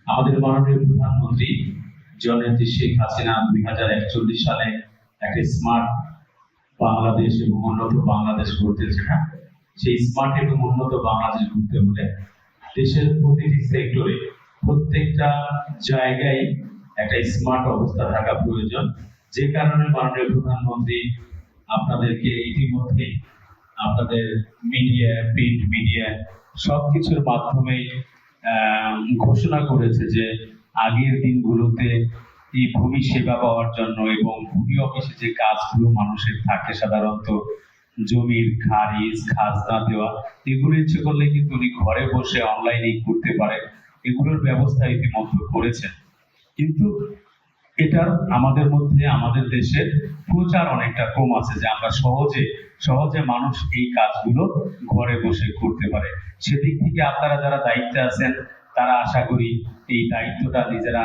আমাদের মাননীয় প্রধানমন্ত্রী জননেত্রী শেখ হাসিনা 2041 সালে একটা স্মার্ট বাংলাদেশ এবং উন্নত বাংলাদেশ গড়তে চান। সেই স্মার্ট এবং উন্নত বাংলাদেশ গড়তে হলে দেশের প্রতিটি সেক্টরে প্রত্যেকটা জায়গায় একটা স্মার্ট অবস্থা থাকা প্রয়োজন। যে কারণে মাননীয় প্রধানমন্ত্রী আপনাদেরকে ইতিমধ্যে আপনাদের মিডিয়া, প্রিন্ট মিডিয়া সবকিছুর মাধ্যমে ঘোষণা করেছে যে আগের দিনগুলোতে এই ভূমি সেবা পাওয়ার জন্য এবং ভূমি অফিসে যে কাজগুলো মানুষের থাকে সাধারণত জমির খারিজ, খাজনা দেওয়া, এগুলো ইচ্ছে করলে কিন্তু উনি ঘরে বসে অনলাইনে করতে পারেন। এগুলোর ব্যবস্থা ইতিমধ্যে করেছেন, কিন্তু এটার আমাদের মধ্যে আমাদের দেশের প্রচার অনেকটা কম আছে যে আমরা সহজে মানুষ এই কাজগুলো ঘরে বসে করতে পারে। সেদিক থেকে আপনারা যারা দায়িত্বে আছেন তারা আশা করি এই দায়িত্বটা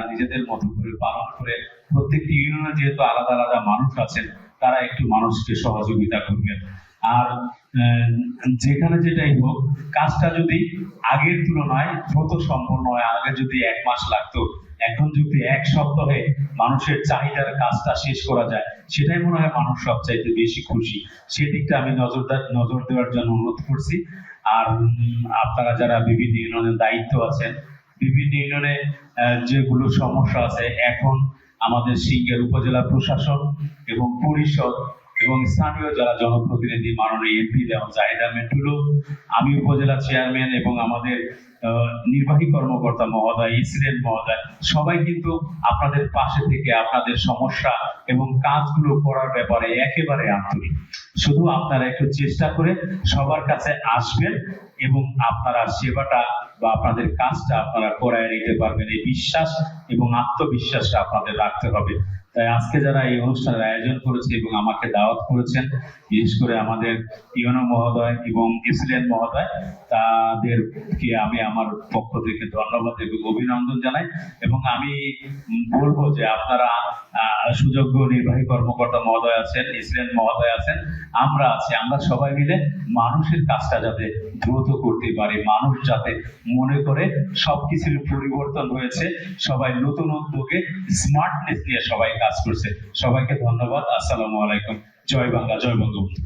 নিজেদের মতো করে পালন করে প্রত্যেকটি ইউনিয়নে যেহেতু আলাদা আলাদা মানুষ আছেন তারা একটু মানুষকে সহযোগিতা করবেন। আর যেখানে যেটাই হোক কাজটা যদি আগের তুলনায় দ্রুত সম্পন্ন হয়, আগে যদি 1 মাস লাগতো, এখন যদি 1 সপ্তাহে মানুষের চাহিদার কাজটা শেষ করা যায়, সেটাই মনে হয় মানুষ সবচাইতে বেশি খুশি। সেদিকটা আমি নজর দেওয়ার জন্য অনুরোধ করছি। আর আপনারা যারা বিভিন্ন ইউনিয়নের দায়িত্ব আছেন, বিভিন্ন ইউনিয়নে যেগুলো সমস্যা আছে, এখন আমাদের সিংহের উপজেলা প্রশাসন এবং পরিষদ এবং স্থানীয় যারা জনপ্রতিনিধি মাননীয় এমপি যেমন জাহিদ আহমেদ টুলু, আমি উপজেলা চেয়ারম্যান এবং আমাদের নির্বাহী কর্মকর্তা মহোদয়, ইসিডেন্ট মহোদয়, সবাই কিন্তু আপনাদের পাশে থেকে আপনাদের সমস্যা এবং কাজগুলো করার ব্যাপারে একেবারে আন্তরিক। শুধু আপনারা একটু চেষ্টা করে সবার কাছে আসবেন এবং আপনারা সেবাটা বা আপনাদের কাজটা আপনারা করায় নিতে পারবেন, এই বিশ্বাস এবং আত্মবিশ্বাসটা আপনাদের রাখতে হবে। তাই আজকে যারা এই অনুষ্ঠানের আয়োজন করেছে এবং আমাকে দাওয়াত করেছেন, বিশেষ করে আমাদের ইউনো মহোদয় এবং প্রেসিডেন্ট মহোদয়, তাদেরকে আমি আমার পক্ষ থেকে ধন্যবাদ এবং অভিনন্দন জানাই। এবং আমি বলবো যে আপনারা সুযোগ্য নির্বাহী কর্মকর্তা মহোদয় আছেন, প্রেসিডেন্ট মহোদয় আছেন, আমরা আছি, আমরা সবাই মিলে মানুষের কাজটা যাতে দ্রুত করতে পারি, মানুষ যাতে মনে করে সবকিছুর পরিবর্তন হয়েছে, সবাই নতুন উদ্যোগে স্মার্টনেস নিয়ে সবাই কাজ করছে। সবাইকে ধন্যবাদ। আসসালামু আলাইকুম। জয় বাংলা, জয় বঙ্গবন্ধু।